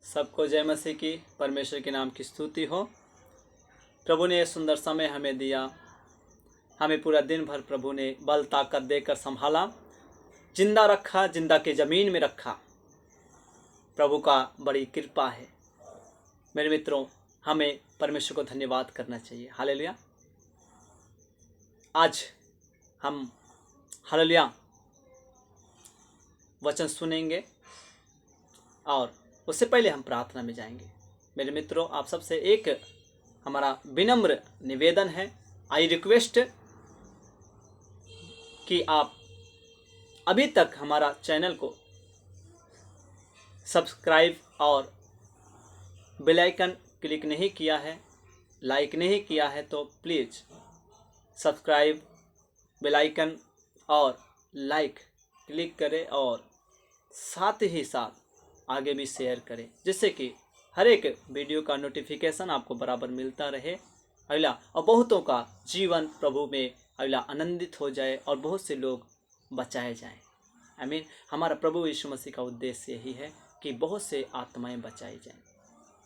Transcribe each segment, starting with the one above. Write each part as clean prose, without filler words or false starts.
सबको जय मसीह की। परमेश्वर के नाम की स्तुति हो। प्रभु ने यह सुंदर समय हमें दिया। हमें पूरा दिन भर प्रभु ने बल ताकत देकर संभाला, जिंदा रखा, जिंदा के ज़मीन में रखा। प्रभु का बड़ी कृपा है। मेरे मित्रों, हमें परमेश्वर को धन्यवाद करना चाहिए। हालेलुया। आज हम हालेलुया वचन सुनेंगे और उससे पहले हम प्रार्थना में जाएंगे। मेरे मित्रों, आप सबसे एक हमारा विनम्र निवेदन है, आई रिक्वेस्ट कि आप अभी तक हमारा चैनल को सब्सक्राइब और बेल आइकन क्लिक नहीं किया है, लाइक नहीं किया है, तो प्लीज़ सब्सक्राइब, बेल आइकन और लाइक क्लिक करें और साथ ही साथ आगे भी शेयर करें, जिससे कि हर एक वीडियो का नोटिफिकेशन आपको बराबर मिलता रहे। अगला और बहुतों का जीवन प्रभु में अगला आनंदित हो जाए और बहुत से लोग बचाए जाएं। आमीन। हमारा प्रभु यीशु मसीह का उद्देश्य यही है कि बहुत से आत्माएं बचाई जाएं।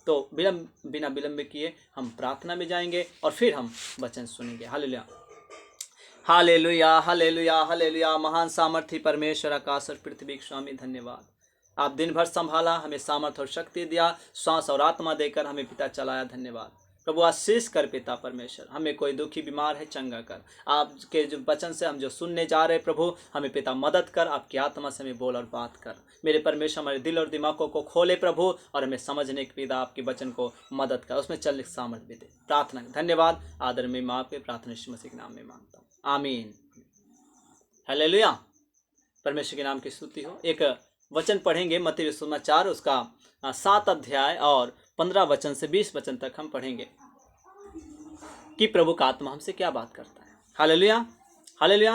तो बिना विलंब किए हम प्रार्थना में जाएंगे और फिर हम वचन सुनेंगे। Hallelujah, hallelujah, hallelujah, hallelujah. महान सामर्थी परमेश्वर, आकाश और पृथ्वी के स्वामी, धन्यवाद। आप दिन भर संभाला, हमें सामर्थ और शक्ति दिया, श्वास और आत्मा देकर हमें पिता चलाया। धन्यवाद प्रभु। आशीष कर पिता परमेश्वर। हमें कोई दुखी बीमार है, चंगा कर। आपके जो वचन से हम जो सुनने जा रहे प्रभु, हमें पिता मदद कर। आपकी आत्मा से हमें बोल और बात कर। मेरे परमेश्वर, हमारे दिल और दिमागों को खोले प्रभु, और हमें समझने के पिता आपके वचन को मदद कर, उसमें चलने की सामर्थ भी दे। प्रार्थना धन्यवाद आदर में माँ के प्रार्थना यीशु मसीह के नाम में मांगता हूँ, आमीन। हालेलुया। परमेश्वर के नाम की स्तुति हो। एक वचन पढ़ेंगे मत्ती सुसमाचार, उसका 7 अध्याय और 15 वचन से 20 वचन तक हम पढ़ेंगे कि प्रभु का आत्मा हमसे क्या बात करता है। Hallelujah, hallelujah,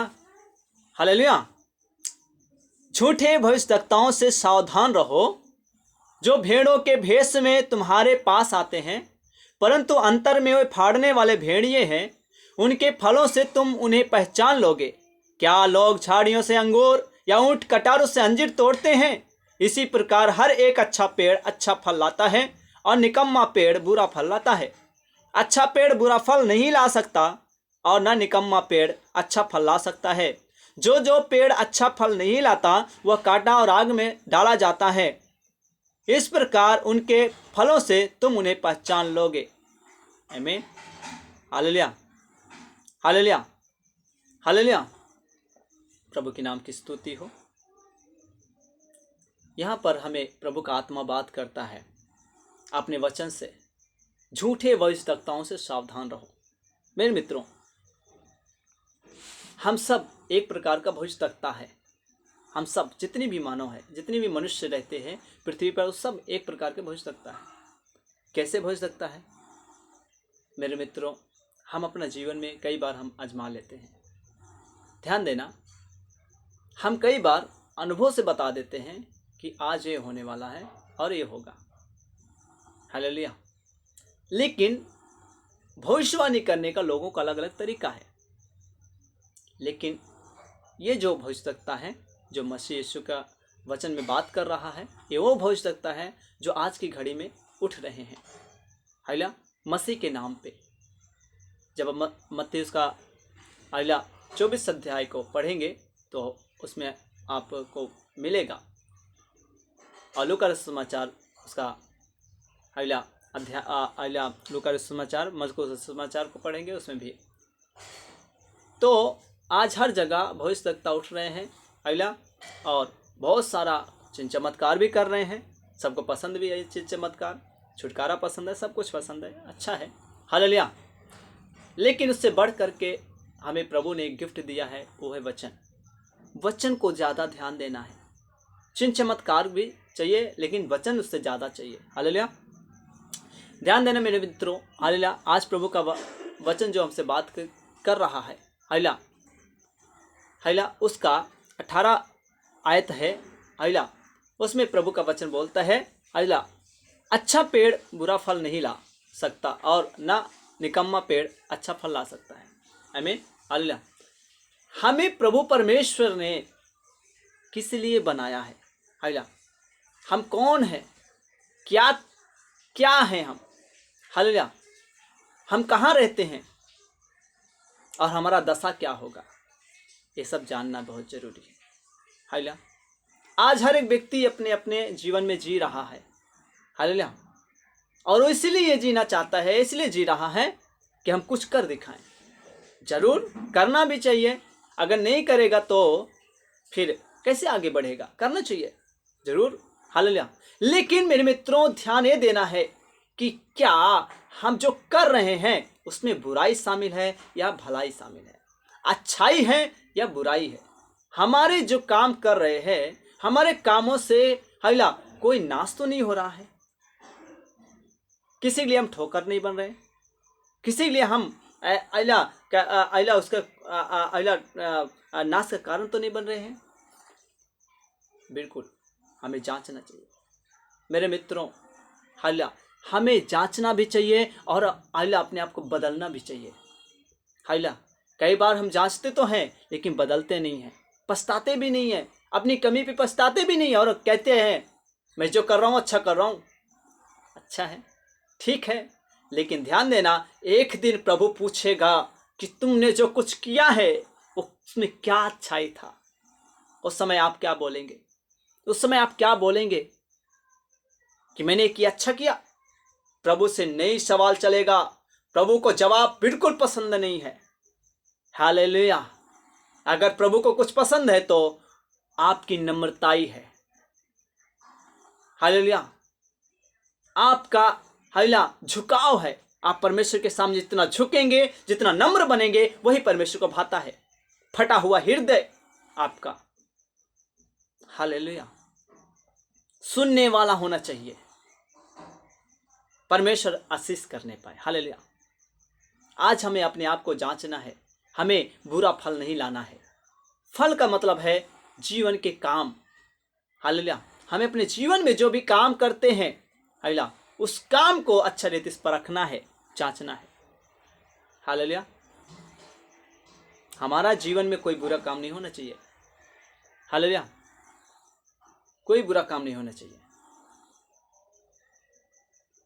hallelujah. झूठे भविष्यवक्ताओं से सावधान रहो, जो भेड़ों के भेष में तुम्हारे पास आते हैं, परंतु अंतर में वे फाड़ने वाले भेड़िए हैं। उनके फलों से तुम उन्हें पहचान लोगे। क्या लोग झाड़ियों से अंगूर या ऊंट कटारों से अंजीर तोड़ते हैं? इसी प्रकार हर एक अच्छा पेड़ अच्छा फल लाता है और निकम्मा पेड़ बुरा फल लाता है। अच्छा पेड़ बुरा फल नहीं ला सकता और न निकम्मा पेड़ अच्छा फल ला सकता है। जो पेड़ अच्छा फल नहीं लाता वह काटा और आग में डाला जाता है। इस प्रकार उनके फलों से तुम उन्हें पहचान लोगे। आमीन। Hallelujah, hallelujah, hallelujah. प्रभु के नाम की स्तुति हो। यहाँ पर हमें प्रभु का आत्मा बात करता है अपने वचन से, झूठे भविष्यवक्ताओं से सावधान रहो। मेरे मित्रों, हम सब एक प्रकार का भविष्यवक्ता है। हम सब जितने भी मानव है, जितने भी मनुष्य रहते हैं पृथ्वी पर, सब एक प्रकार के भविष्यवक्ता है। कैसे भविष्यवक्ता है? मेरे मित्रों, हम अपना जीवन में कई बार हम आजमा लेते हैं। ध्यान देना, हम कई बार अनुभव से बता देते हैं कि आज ये होने वाला है और ये होगा। हालेलुया। लेकिन भविष्यवाणी करने का लोगों का अलग अलग तरीका है। लेकिन ये जो भविष्यवक्ता है, जो मसीह यीशु का वचन में बात कर रहा है, ये वो भविष्यवक्ता है जो आज की घड़ी में उठ रहे हैं। हालेलुया, मसीह के नाम पे। जब मत्ती उसका हालेलुया 24 अध्याय को पढ़ेंगे तो उसमें आपको मिलेगा। और लूका समाचार उसका हालेलुया अध्याय हालेलुया लूका समाचार, मरकुस समाचार को पढ़ेंगे, उसमें भी। तो आज हर जगह भविष्यवक्ता उठ रहे हैं हालेलुया, और बहुत सारा चिन्ह चमत्कार भी कर रहे हैं। सबको पसंद भी है चिन्ह चमत्कार, छुटकारा पसंद है, सब कुछ पसंद है, अच्छा है। हालेलुया। लेकिन उससे बढ़ करके हमें प्रभु ने एक गिफ्ट दिया है, वो है वचन। वचन को ज़्यादा ध्यान देना है। चिन्ह चमत्कार भी चाहिए, लेकिन वचन उससे ज़्यादा चाहिए। हालेलुया। ध्यान देना मेरे मित्रों। हालेलुया। आज प्रभु का वचन जो हमसे बात कर रहा है, हालेलुया, हालेलुया, उसका 18 आयत है। हालेलुया, उसमें प्रभु का वचन बोलता है, हालेलुया, अच्छा पेड़ बुरा फल नहीं ला सकता और ना निकम्मा पेड़ अच्छा फल ला सकता है। आमीन। हालेलुया। हमें प्रभु परमेश्वर ने किस लिए बनाया है? हालेलुया। हम कौन हैं क्या क्या हैं हम, हालेलुया, हम कहाँ रहते हैं और हमारा दशा क्या होगा, ये सब जानना बहुत जरूरी है। हालेलुया। आज हर एक व्यक्ति अपने अपने जीवन में जी रहा है, हालेलुया, और वो इसलिए ये जीना चाहता है, इसलिए जी रहा है कि हम कुछ कर दिखाएं। जरूर करना भी चाहिए, अगर नहीं करेगा तो फिर कैसे आगे बढ़ेगा, करना चाहिए जरूर, हालेलुया। लेकिन मेरे मित्रों, ध्यान ये देना है कि क्या हम जो कर रहे हैं उसमें बुराई शामिल है या भलाई शामिल है, अच्छाई है या बुराई है। हमारे जो काम कर रहे हैं, हमारे कामों से हालेलुया कोई नाश तो नहीं हो रहा है, किसी के लिए हम ठोकर नहीं बन रहे, किसी के लिए हम अला उसका अला नाश का कारण तो नहीं बन रहे हैं। बिल्कुल हमें जांचना चाहिए मेरे मित्रों, हालेलुया, हमें जांचना भी चाहिए और हालेलुया अपने आप को बदलना भी चाहिए। हालेलुया, कई बार हम जांचते तो हैं लेकिन बदलते नहीं हैं, पछताते भी नहीं हैं, अपनी कमी पे पछताते भी नहीं, और कहते हैं मैं जो कर रहा हूँ अच्छा कर रहा हूँ। अच्छा है, ठीक है, लेकिन ध्यान देना, एक दिन प्रभु पूछेगा कि तुमने जो कुछ किया है उसमें क्या अच्छाई था। उस समय आप क्या बोलेंगे? उस समय आप क्या बोलेंगे कि मैंने किया, अच्छा किया? प्रभु से नहीं सवाल चलेगा, प्रभु को जवाब बिल्कुल पसंद नहीं है। हालेलुया। अगर प्रभु को कुछ पसंद है तो आपकी नम्रताई है, हालेलुया, आपका हालेलुया झुकाव है। आप परमेश्वर के सामने जितना झुकेंगे, जितना नम्र बनेंगे, वही परमेश्वर को भाता है। फटा हुआ हृदय आपका, हालेलुया, सुनने वाला होना चाहिए, परमेश्वर आशीष करने पाए। हालेलुया। आज हमें अपने आप को जांचना है, हमें बुरा फल नहीं लाना है। फल का मतलब है जीवन के काम, हालेलुया। हमें अपने जीवन में जो भी काम करते हैं, हालेलुया, उस काम को अच्छा रीति से परखना है, जांचना है। हालेलुया। हमारा जीवन में कोई बुरा काम नहीं होना चाहिए, हालेलुया, कोई बुरा काम नहीं होना चाहिए।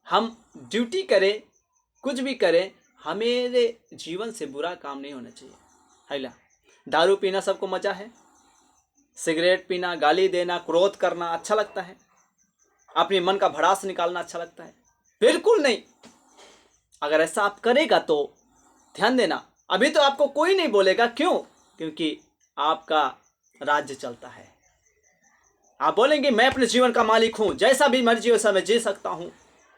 हम ड्यूटी करें, कुछ भी करें, हमारे जीवन से बुरा काम नहीं होना चाहिए। हालेलुया। दारू पीना सबको मजा है, सिगरेट पीना, गाली देना, क्रोध करना अच्छा लगता है, अपने मन का भड़ास निकालना अच्छा लगता है? बिल्कुल नहीं। अगर ऐसा आप करेगा तो ध्यान देना, अभी तो आपको कोई नहीं बोलेगा। क्यों? क्योंकि आपका राज्य चलता है। आप बोलेंगे मैं अपने जीवन का मालिक हूं, जैसा भी मर्जी वैसा मैं जी सकता हूं।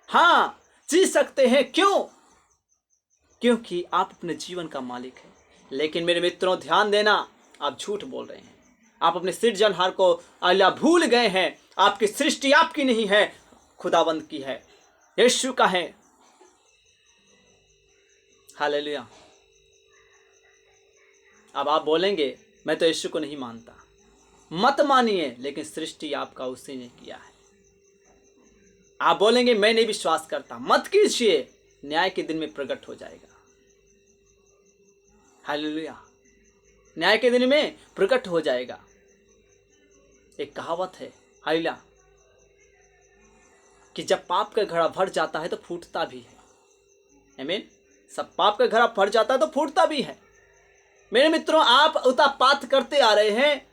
हाँ, जी सकते हैं। क्यों? क्योंकि आप अपने जीवन का मालिक हैं। लेकिन मेरे मित्रों ध्यान देना, आप झूठ बोल रहे हैं, आप अपने सृजनहार को अल्लाह भूल गए हैं। आपकी सृष्टि आपकी नहीं है, खुदाबंद की है, यीशु का है। हालेलुया। अब आप बोलेंगे मैं तो यीशु को नहीं मानता। मत मानिए, लेकिन सृष्टि आपका उसी ने किया है। आप बोलेंगे मैं नहीं विश्वास करता, मत कीजिए, न्याय के दिन में प्रकट हो जाएगा। हालेलुया। न्याय के दिन में प्रकट हो जाएगा। एक कहावत है, हालेलुया, कि जब पाप का घड़ा भर जाता है तो फूटता भी है। आमीन। सब पाप का घड़ा भर जाता है तो फूटता भी है। मेरे मित्रों, आप उतापात करते आ रहे हैं,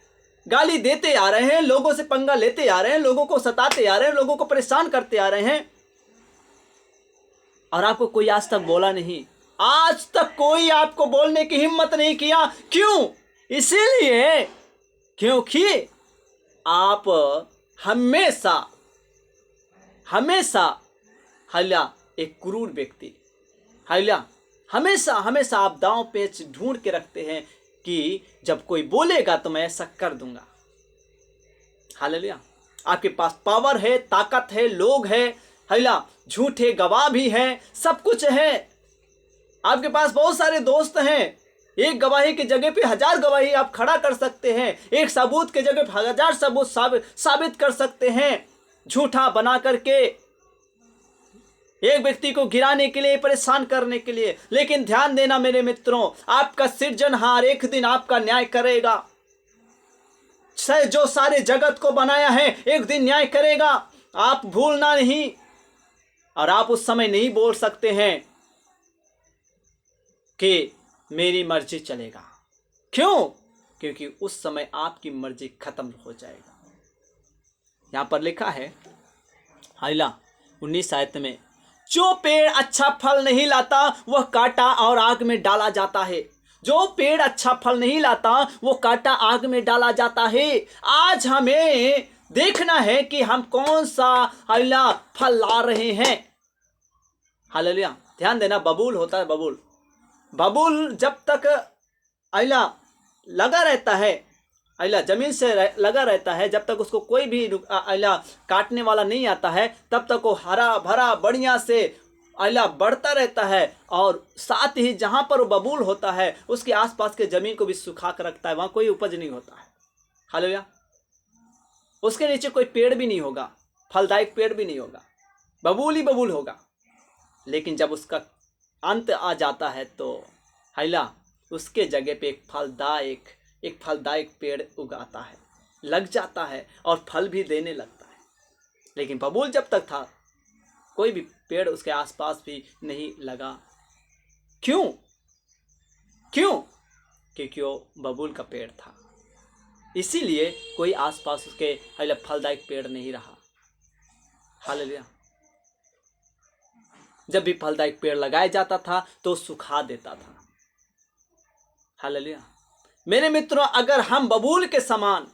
गाली देते आ रहे हैं, लोगों से पंगा लेते आ रहे हैं, लोगों को सताते आ रहे हैं, लोगों को परेशान करते आ रहे हैं, और आपको कोई आज तक बोला नहीं। आज तक कोई आपको बोलने की हिम्मत नहीं किया। क्यों? इसीलिए क्योंकि आप हमेशा हालेलुया एक क्रूर व्यक्ति, हालेलुया, हमेशा आप दांव पेच ढूंढ के रखते हैं कि जब कोई बोलेगा तो मैं ऐसा कर दूंगा। हालेलुया। आपके पास पावर है, ताकत है, लोग है, हालेलुया, झूठे गवाह भी हैं, सब कुछ है। आपके पास बहुत सारे दोस्त हैं। एक गवाही की जगह पे 1000 गवाही आप खड़ा कर सकते हैं। एक सबूत के जगह पे 1000 सबूत साबित कर सकते हैं, झूठा बना करके, एक व्यक्ति को गिराने के लिए, परेशान करने के लिए। लेकिन ध्यान देना मेरे मित्रों, आपका सृजनहार एक दिन आपका न्याय करेगा। जो सारे जगत को बनाया है एक दिन न्याय करेगा। आप भूलना नहीं, और आप उस समय नहीं बोल सकते हैं कि मेरी मर्जी चलेगा। क्यों? क्योंकि उस समय आपकी मर्जी खत्म हो जाएगा। यहां पर लिखा है हाइला 19 आयत में, जो पेड़ अच्छा फल नहीं लाता वह काटा और आग में डाला जाता है। जो पेड़ अच्छा फल नहीं लाता वो काटा आग में डाला जाता है। आज हमें देखना है कि हम कौन सा हाइला फल ला रहे हैं। हालेलुया। ध्यान देना, बबूल होता है, बबूल। बबूल जब तक हाइला लगा रहता है, हाइला जमीन से लगा रहता है, जब तक उसको कोई भी हाइला काटने वाला नहीं आता है, तब तक वो हरा भरा बढ़िया से हाइला बढ़ता रहता है। और साथ ही जहां पर वो बबूल होता है उसके आसपास के जमीन को भी सुखा कर रखता है, वहां कोई उपज नहीं होता है। हालेलुया। उसके नीचे कोई पेड़ भी नहीं होगा, फलदायक पेड़ भी नहीं होगा, बबूल ही बबूल होगा। लेकिन जब उसका अंत आ जाता है तो हाइला उसके जगह पे एक फलदायक पेड़ उगाता है, लग जाता है और फल भी देने लगता है। लेकिन बबूल जब तक था कोई भी पेड़ उसके आसपास भी नहीं लगा। क्यों? क्योंकि वो बबूल का पेड़ था, इसीलिए कोई आसपास उसके फलदायक पेड़ नहीं रहा। हालेलुया। जब भी फलदायक पेड़ लगाया जाता था तो सुखा देता था। हालेलुया। मेरे मित्रों, अगर हम बबूल के समान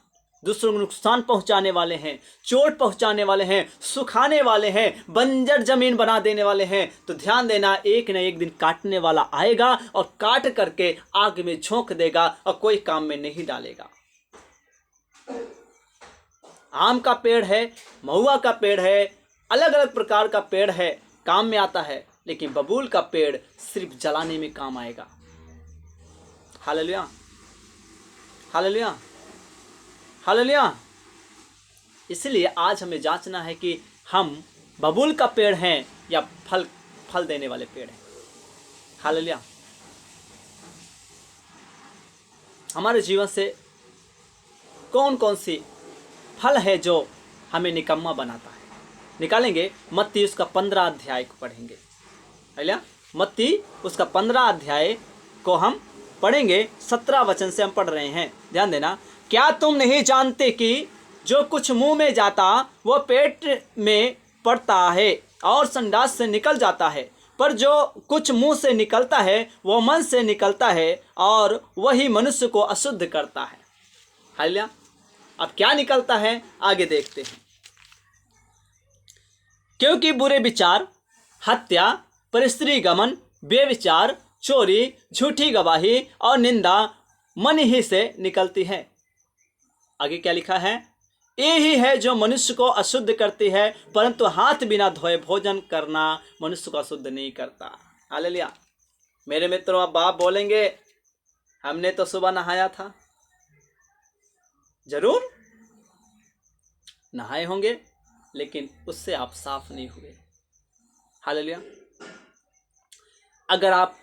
दूसरों को नुकसान पहुंचाने वाले हैं, चोट पहुंचाने वाले हैं, सुखाने वाले हैं, बंजर जमीन बना देने वाले हैं, तो ध्यान देना, एक न एक दिन काटने वाला आएगा और काट करके आग में झोंक देगा और कोई काम में नहीं डालेगा। आम का पेड़ है, महुआ का पेड़ है, अलग अलग प्रकार का पेड़ है, काम में आता है, लेकिन बबूल का पेड़ सिर्फ जलाने में काम आएगा। Hallelujah, hallelujah, hallelujah. इसलिए आज हमें जांचना है कि हम बबूल का पेड़ हैं या फल देने वाले पेड़ हैं। हालेलुया। हमारे जीवन से कौन कौन सी फल है जो हमें निकम्मा बनाता है? निकालेंगे, मत्ती उसका 15 अध्याय को पढ़ेंगे। हालेलुया। मत्ती उसका 15 अध्याय को हम पढ़ेंगे, 17 वचन से हम पढ़ रहे हैं। ध्यान देना, क्या तुम नहीं जानते कि जो कुछ मुंह में जाता वो पेट में पड़ता है और संडास से निकल जाता है, पर जो कुछ मुंह से निकलता है वो मन से निकलता है और वही मनुष्य को अशुद्ध करता है। हालेलुया। अब क्या निकलता है आगे देखते हैं। क्योंकि बुरे विचार, हत्या, परस्त्री गमन, बेविचार, चोरी, झूठी गवाही और निंदा मन ही से निकलती है। आगे क्या लिखा है? ये ही है जो मनुष्य को अशुद्ध करती है, परंतु हाथ बिना धोए भोजन करना मनुष्य को अशुद्ध नहीं करता। हालेलुया। मेरे मित्रों, अब आप बोलेंगे हमने तो सुबह नहाया था। जरूर नहाए होंगे, लेकिन उससे आप साफ नहीं हुए। हालेलुया। अगर आप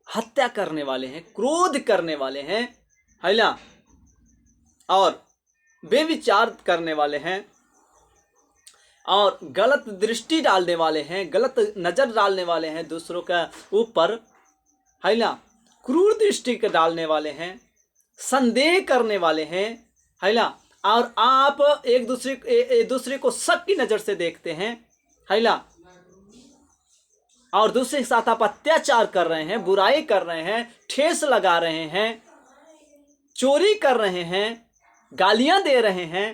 हत्या करने वाले हैं, क्रोध करने वाले हैं, हालेलुया, और बेविचार करने वाले हैं और गलत दृष्टि डालने वाले हैं, गलत नजर डालने वाले हैं दूसरों के ऊपर, हालेलुया, क्रूर दृष्टि के डालने वाले हैं, संदेह करने वाले हैं, हालेलुया, और आप एक दूसरे को शक की नजर से देखते हैं, हालेलुया, और दूसरे के साथ आप अत्याचार कर रहे हैं, बुराई कर रहे हैं, ठेस लगा रहे हैं, चोरी कर रहे हैं, गालियां दे रहे हैं,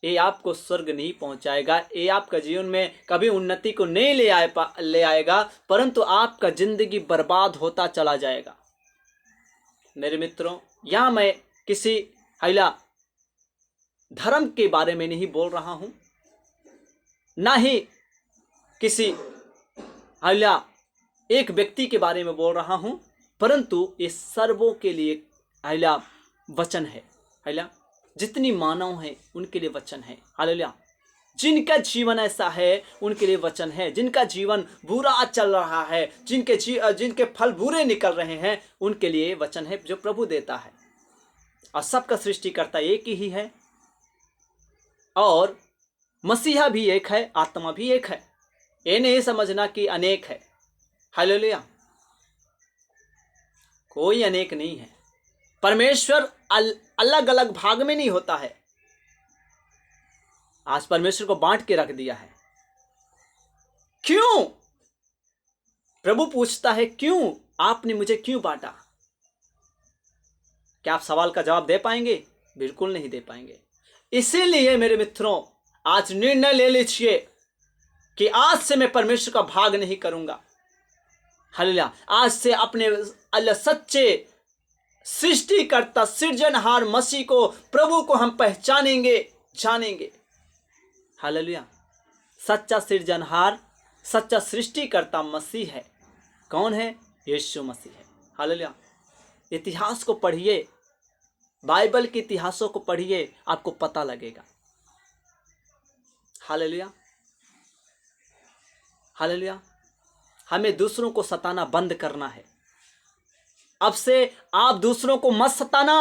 ये आपको स्वर्ग नहीं पहुंचाएगा। ये आपका जीवन में कभी उन्नति को नहीं ले आएगा, परंतु आपका जिंदगी बर्बाद होता चला जाएगा। मेरे मित्रों, यहां मैं किसी हालेलुया धर्म के बारे में नहीं बोल रहा हूं, ना ही किसी हालेलुया एक व्यक्ति के बारे में बोल रहा हूं, परंतु ये सर्वों के लिए हालेलुया वचन है। हालेलुया, जितनी मानव है उनके लिए वचन है। हालेलुया, जिनका जीवन ऐसा है उनके लिए वचन है। जिनका जीवन बुरा चल रहा है, जिनके फल बुरे निकल रहे हैं, उनके लिए वचन है जो प्रभु देता है। और सबका सृष्टिकर्ता एक ही है, और मसीहा भी एक है, आत्मा भी एक है। ये नहीं समझना कि अनेक है। हालेलुया। कोई अनेक नहीं है। परमेश्वर अलग अलग भाग में नहीं होता है। आज परमेश्वर को बांट के रख दिया है। क्यों? प्रभु पूछता है, क्यों आपने मुझे क्यों बांटा? क्या आप सवाल का जवाब दे पाएंगे? बिल्कुल नहीं दे पाएंगे। इसीलिए मेरे मित्रों, आज निर्णय ले लीजिए कि आज से मैं परमेश्वर का भाग नहीं करूंगा। हालेलुया। आज से अपने अल्लाह सच्चे सृष्टिकर्ता सृजनहार मसीह को, प्रभु को हम पहचानेंगे, जानेंगे। हालेलुया। सच्चा सृजनहार, सच्चा सृष्टिकर्ता मसीह है। कौन है? यीशु मसीह है। हालेलुया। इतिहास को पढ़िए, बाइबल के इतिहासों को पढ़िए, आपको पता लगेगा। हालेलुया। हालेलुया। हमें दूसरों को सताना बंद करना है। अब से आप दूसरों को मत सताना।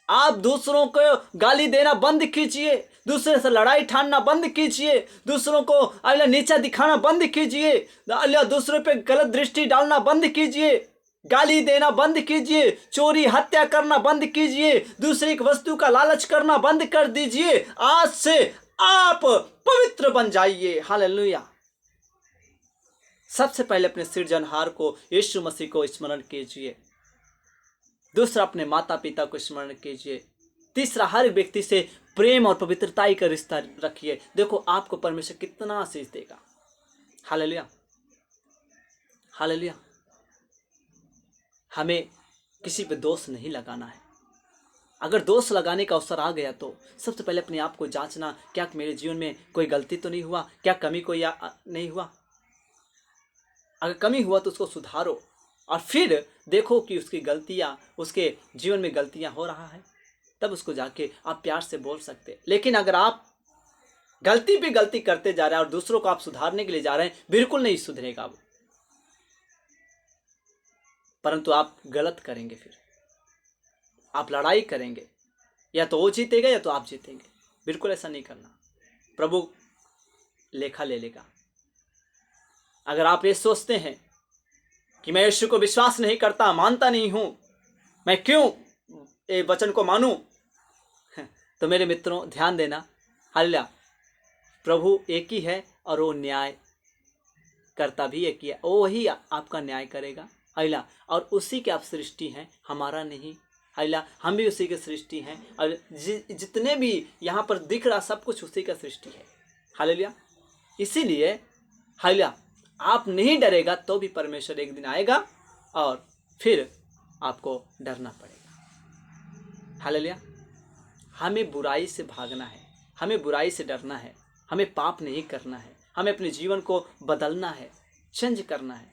आप दूसरों को गाली देना बंद कीजिए, दूसरे से लड़ाई ठानना बंद कीजिए, दूसरों को अल्लाह नीचा दिखाना बंद कीजिए, अल्लाह दूसरों पे गलत दृष्टि डालना बंद कीजिए, गाली देना बंद कीजिए, चोरी हत्या करना बंद कीजिए, दूसरे की वस्तु का लालच करना बंद कर दीजिए। आज से आप पवित्र बन जाइए। हालेलुया। सबसे पहले अपने सृजनहार को, यीशु मसीह को स्मरण कीजिए। दूसरा, अपने माता पिता को स्मरण कीजिए। तीसरा, हर व्यक्ति से प्रेम और पवित्रता का रिश्ता रखिए। देखो आपको परमेश्वर कितना आशीष देगा। हालेलुया। हालेलुया। हमें किसी पे दोष नहीं लगाना है। अगर दोष लगाने का अवसर आ गया तो सबसे पहले अपने आप को जांचना, क्या मेरे जीवन में कोई गलती तो नहीं हुआ, क्या कमी कोई नहीं हुआ। अगर कमी हुआ तो उसको सुधारो, और फिर देखो कि उसकी गलतियां, उसके जीवन में गलतियां हो रहा है, तब उसको जाके आप प्यार से बोल सकते। लेकिन अगर आप गलती पे गलती करते जा रहे हैं और दूसरों को आप सुधारने के लिए जा रहे हैं, बिल्कुल नहीं सुधरेगा वो, परंतु आप गलत करेंगे। फिर आप लड़ाई करेंगे, या तो वो जीतेगा या तो आप जीतेंगे। बिल्कुल ऐसा नहीं करना, प्रभु लेखा ले लेगा। अगर आप ये सोचते हैं कि मैं यीशु को विश्वास नहीं करता, मानता नहीं हूं, मैं क्यों ये वचन को मानूं, तो मेरे मित्रों ध्यान देना। हालेलुया। प्रभु एक ही है और वो न्याय करता भी एक ही है। वो ही आपका न्याय करेगा। हालेलुया। और उसी के आप सृष्टि हैं, हमारा नहीं। हालेलुया। हम भी उसी के सृष्टि हैं, और जितने भी यहाँ पर दिख रहा सब कुछ उसी का सृष्टि है। हालेलुया। इसीलिए हालेलुया, आप नहीं डरेगा तो भी परमेश्वर एक दिन आएगा और फिर आपको डरना पड़ेगा। हालेलुया। हमें बुराई से भागना है, हमें बुराई से डरना है, हमें पाप नहीं करना है, हमें अपने जीवन को बदलना है, चेंज करना है।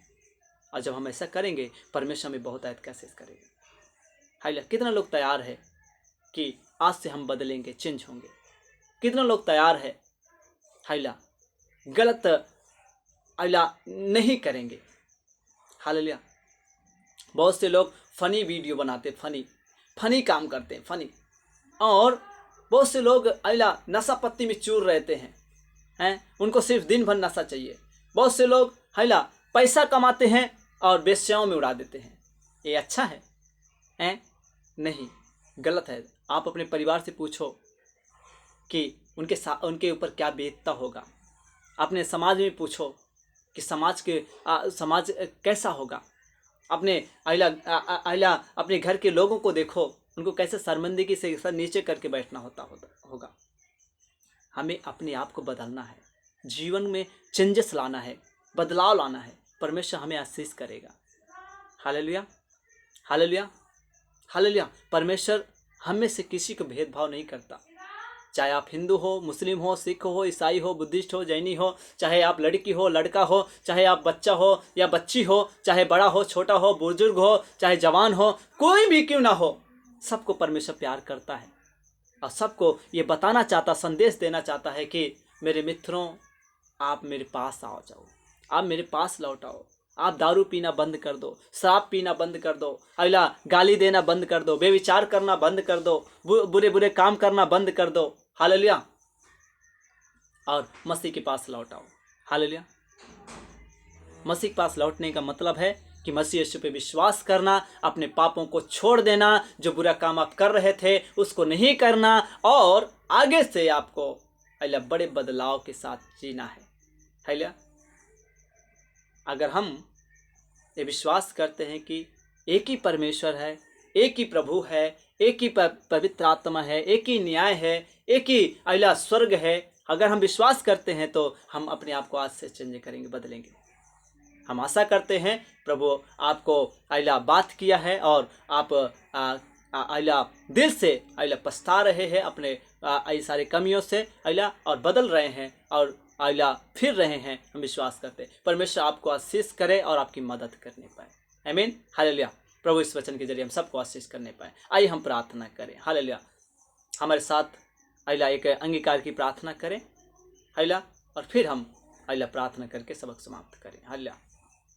और जब हम ऐसा करेंगे, परमेश्वर हमें बहुत आयत कैसे करेगा। हालेलुया। कितना लोग तैयार है कि आज से हम बदलेंगे, चेंज होंगे? कितना लोग तैयार है हालेलुया गलत हालेलुया नहीं करेंगे? हालेलुया। बहुत से लोग फनी वीडियो बनाते, फनी काम करते हैं, फनी। और बहुत से लोग हालेलुया नशा पत्ती में चूर रहते हैं, उनको सिर्फ दिन भर नशा चाहिए। बहुत से लोग हालेलुया पैसा कमाते हैं और वेश्याओं में उड़ा देते हैं। ये अच्छा है? नहीं, गलत है। आप अपने परिवार से पूछो कि उनके ऊपर क्या बीतता होगा। अपने समाज में पूछो कि समाज कैसा होगा। अपने अपने घर के लोगों को देखो, उनको कैसे शर्मिंदगी से सर नीचे करके बैठना होगा। हमें अपने आप को बदलना है, जीवन में चेंजेस लाना है, बदलाव लाना है। परमेश्वर हमें आशीष करेगा। हालेलुया। हालेलुया। हालेलुया। परमेश्वर हम में से किसी को भेदभाव नहीं करता। चाहे आप हिंदू हो, मुस्लिम हो, सिख हो, ईसाई हो, बुद्धिस्ट हो, जैनी हो, चाहे आप लड़की हो, लड़का हो, चाहे आप बच्चा हो या बच्ची हो, चाहे बड़ा हो, छोटा हो, बुजुर्ग हो, चाहे जवान हो, कोई भी क्यों ना हो, सबको परमेश्वर प्यार करता है और सबको ये बताना चाहता, संदेश देना चाहता है कि मेरे मित्रों, आप मेरे पास आओ जाओ, आप मेरे पास लौट आओ। आप दारू पीना बंद कर दो, शराब पीना बंद कर दो, अगला गाली देना बंद कर दो, बेविचार करना बंद कर दो, बुरे बुरे काम करना बंद कर दो। हालेलुया। और मसीह के पास लौट आओ। हालेलुया। मसीह के पास लौटने का मतलब है कि मसीह यीशु पे विश्वास करना, अपने पापों को छोड़ देना, जो बुरा काम आप कर रहे थे उसको नहीं करना, और आगे से आपको अल्लाह बड़े बदलाव के साथ जीना है। अल्लाह, अगर हम ये विश्वास करते हैं कि एक ही परमेश्वर है, एक ही प्रभु है, एक ही पवित्र आत्मा है, एक ही न्याय है, एक ही अल्लाह स्वर्ग है, अगर हम विश्वास करते हैं तो हम अपने आप को आज से चेंज करेंगे, बदलेंगे। हम आशा करते हैं प्रभु आपको अल्लाह बात किया है और आप अल्लाह दिल से अल्लाह पछता रहे हैं अपने ऐसी सारी कमियों से अल्लाह, और बदल रहे हैं और अल्लाह फिर रहे हैं। हम विश्वास करते हैं परमेश्वर आपको आशीष करे और आपकी मदद करने पाए। आमीन, हालेलुया। प्रभु इस वचन के जरिए हम सबको आशीष करने पाए। आइए हम प्रार्थना करें। हालेलुया। हमारे साथ अल्लाह एक अंगीकार की प्रार्थना करें अल्लाह, और फिर हम अल्लाह प्रार्थना करके सबक समाप्त करें। हालेलुया।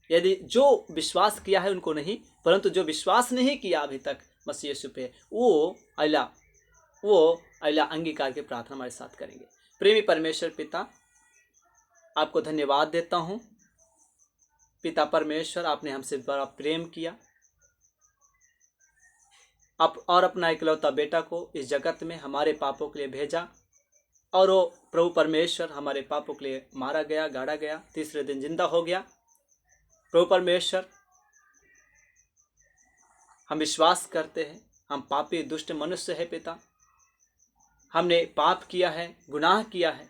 यदि जो विश्वास किया है उनको नहीं, परंतु जो विश्वास नहीं किया अभी तक मसीह यीशु पे, वो अल्लाह अंगीकार की प्रार्थना हमारे साथ करेंगे। प्रेमी परमेश्वर पिता, आपको धन्यवाद देता हूँ। पिता परमेश्वर, आपने हमसे बड़ा प्रेम किया और अपना इकलौता बेटा को इस जगत में हमारे पापों के लिए भेजा, और वो प्रभु परमेश्वर हमारे पापों के लिए मारा गया, गाड़ा गया, तीसरे दिन जिंदा हो गया। प्रभु परमेश्वर, हम विश्वास करते हैं हम पापी दुष्ट मनुष्य है पिता, हमने पाप किया है, गुनाह किया है,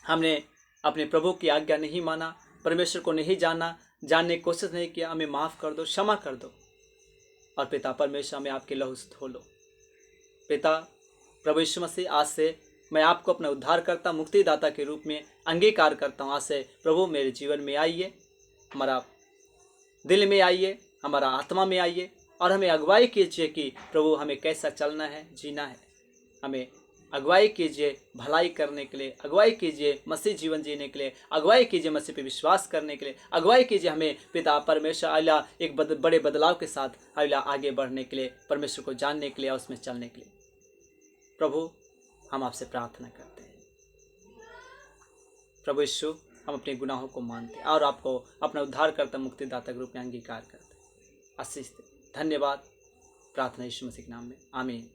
हमने अपने प्रभु की आज्ञा नहीं माना, परमेश्वर को नहीं जाना, जानने की कोशिश नहीं किया। हमें माफ़ कर दो, क्षमा कर दो, और पिता परमेश्वर हमें आपके लहू से धो लो। पिता प्रभु यीशु मसीह, आज से मैं आपको अपना उद्धारकर्ता मुक्तिदाता के रूप में अंगीकार करता हूँ। आज से प्रभु मेरे जीवन में आइए, हमारा दिल में आइए, हमारा आत्मा में आइए, और हमें अगुवाई कीजिए कि प्रभु हमें कैसा चलना है, जीना है। हमें अगुवाई कीजिए भलाई करने के लिए, अगुवाई कीजिए मसीह जीवन जीने के लिए, अगुवाई कीजिए मसीह पे विश्वास करने के लिए, अगुवाई कीजिए हमें पिता परमेश्वर अल्लाह एक बड़े बदलाव के साथ अल्लाह आगे बढ़ने के लिए, परमेश्वर को जानने के लिए और उसमें चलने के लिए। प्रभु हम आपसे प्रार्थना करते हैं। प्रभु यीशु, हम अपने गुनाहों को मानते हैं और आपको अपना उद्धारकर्ता मुक्तिदाता के रूप में अंगीकार करते हैं। आशीष दे, धन्यवाद। प्रार्थना यीशु मसीह के नाम में, आमीन।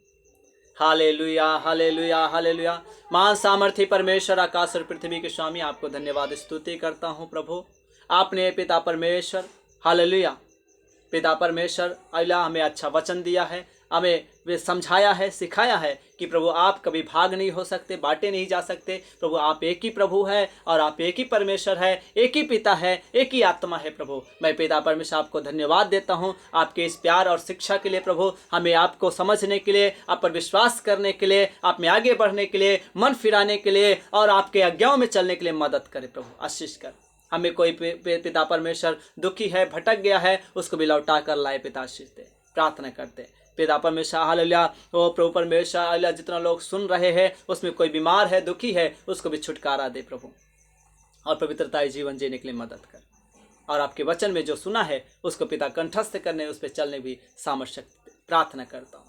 Hallelujah, hallelujah, hallelujah. महान सामर्थी परमेश्वर, आकाश और पृथ्वी के स्वामी, आपको धन्यवाद स्तुति करता हूँ प्रभु। आपने पिता परमेश्वर, हालेलुया, पिता परमेश्वर अल्लाह हमें अच्छा वचन दिया है, हमें वे समझाया है, सिखाया है कि प्रभु आप कभी भाग नहीं हो सकते, बांटे नहीं जा सकते। प्रभु आप एक ही प्रभु है और आप एक ही परमेश्वर है, एक ही पिता है, एक ही आत्मा है। प्रभु मैं पिता परमेश्वर आपको धन्यवाद देता हूँ आपके इस प्यार और शिक्षा के लिए। प्रभु हमें आपको समझने के लिए, आप पर विश्वास करने के लिए, आप में आगे बढ़ने के लिए, मन फिराने के लिए और आपके आज्ञाओं में चलने के लिए मदद करे। प्रभु आशीष कर। हमें कोई पिता परमेश्वर दुखी है, भटक गया है, उसको भी लौटा कर लाए पिता, आशीष दे। प्रार्थना करते पिता परमेश्वर, हालेलुया। ओ प्रभु परमेश्वर अल्लाह, जितना लोग सुन रहे हैं उसमें कोई बीमार है, दुखी है, उसको भी छुटकारा दे प्रभु, और पवित्रता जीवन जीने के लिए मदद कर। और आपके वचन में जो सुना है उसको पिता कंठस्थ करने, उस पर चलने भी सामर्थ्य प्रार्थना करता हूँ।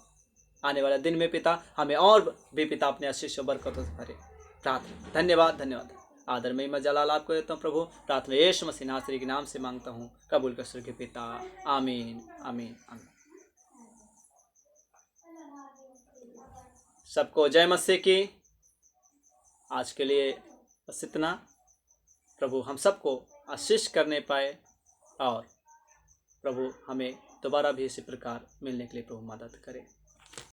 आने वाला दिन में पिता हमें और भी पिता अपने आशीष और बरकतों से भरे। प्रार्थना, धन्यवाद, धन्यवाद। आदर में मजालाल आपको देता हूँ प्रभु। प्रार्थना यीशु मसीह नासरी के नाम से मांगता हूँ, कबूल कर स्वर्गीय पिता, आमीन, आमीन, आमीन। सबको जय मसीह की। आज के लिए बस इतना। प्रभु हम सबको आशीष करने पाए और प्रभु हमें दोबारा भी इसी प्रकार मिलने के लिए प्रभु मदद करे।